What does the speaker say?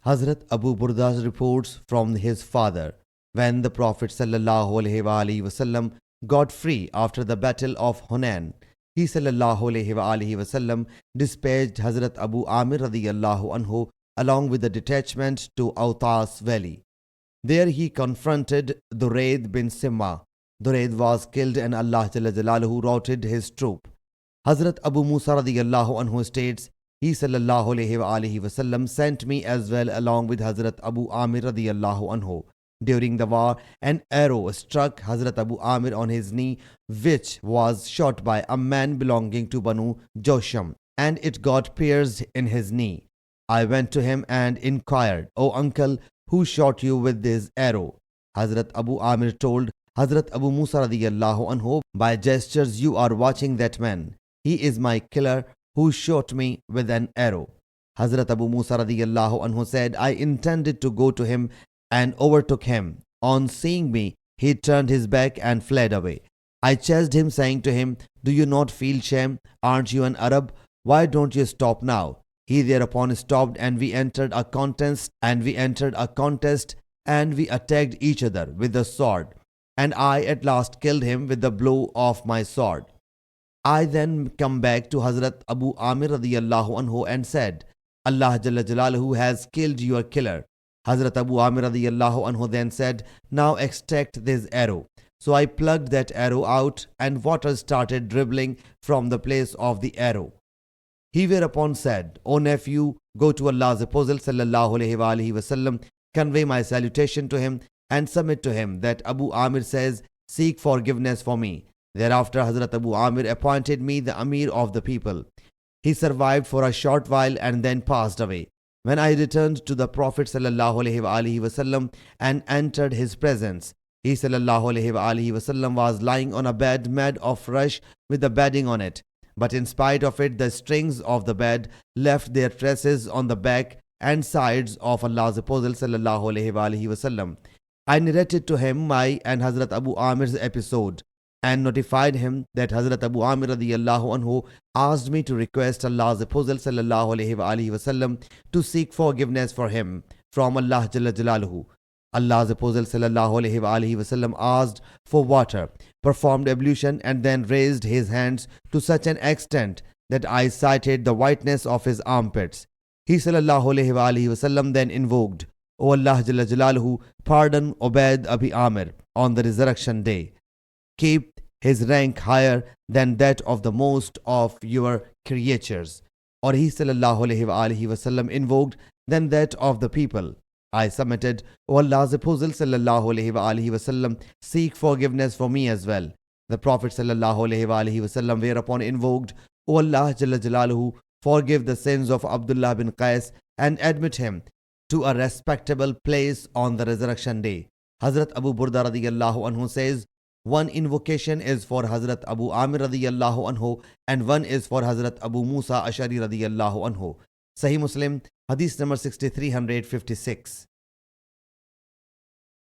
Hazrat Abu Burda reports from his father, when the Prophet ﷺ got free after the battle of Hunain, he ﷺ dispatched Hazrat Abu Amir radiyallahu anhu along with a detachment to Autas valley. There he confronted Durayd bin Simma. Durayd was killed and Allah Jalla Jalaluhu routed his troop. Hazrat Abu Musa radiyallahu anhu states, he ﷺ sent me as well along with Hazrat Abu Amir radiyallahu anhu. During the war, an arrow struck Hazrat Abu Amir on his knee, which was shot by a man belonging to Banu Josham, and it got pierced in his knee. I went to him and inquired, O uncle, who shot you with this arrow? Hazrat Abu Amir told Hazrat Abu Musa radiyallahu anhu, by gestures you are watching that man. He is my killer who shot me with an arrow. Hazrat Abu Musa radiyallahu anhu said, I intended to go to him and overtook him. On seeing me, he turned his back and fled away. I chased him, saying to him, do you not feel shame? Aren't you an Arab? Why don't you stop now? He thereupon stopped, and we entered a contest, and we attacked each other with the sword, and I at last killed him with the blow of my sword. I then come back to Hazrat Abu Amir radiyallahu anhu and said, Allah Jalla Jalaluhu has killed your killer. Hazrat Abu Amir radiyallahu anhu then said, now extract this arrow. So I plucked that arrow out, and water started dribbling from the place of the arrow. He whereupon said, O nephew, go to Allah's Apostle ﷺ, convey my salutation to him, and submit to him that Abu Amir says, seek forgiveness for me. Thereafter Hazrat Abu Amir appointed me the Amir of the people. He survived for a short while and then passed away. When I returned to the Prophet ﷺ and entered his presence, he ﷺ was lying on a bed made of rush with a bedding on it. But in spite of it, the strings of the bed left their traces on the back and sides of Allah's Apostle ﷺ. I narrated to him my and Hazrat Abu Amir's episode, and notified him that Hazrat Abu Amir radiyallahu anhu asked me to request Allah's Apostle ﷺ to seek forgiveness for him from Allah Jalla Jalaluhu. Allah's Apostle ﷺ asked for water, performed ablution, and then raised his hands to such an extent that I sighted the whiteness of his armpits. He ﷺ then invoked, O Allah Jalla Jalaluhu, pardon Ubayd Abi Amir on the resurrection day. Keep his rank higher than that of the most of your creatures. Or he ﷺ invoked than that of the people. I submitted, O Allah's Apostle ﷺ, seek forgiveness for me as well. The Prophet ﷺ whereupon invoked, O Allah Jalla Jalaluhu, forgive the sins of Abdullah bin Qais and admit him to a respectable place on the resurrection day. Hazrat Abu Burda radiyallahu anhu says, one invocation is for Hazrat Abu Amir radiyallahu anhu and one is for Hazrat Abu Musa Ashari radiyallahu anhu. Sahih Muslim Hadees number 6356.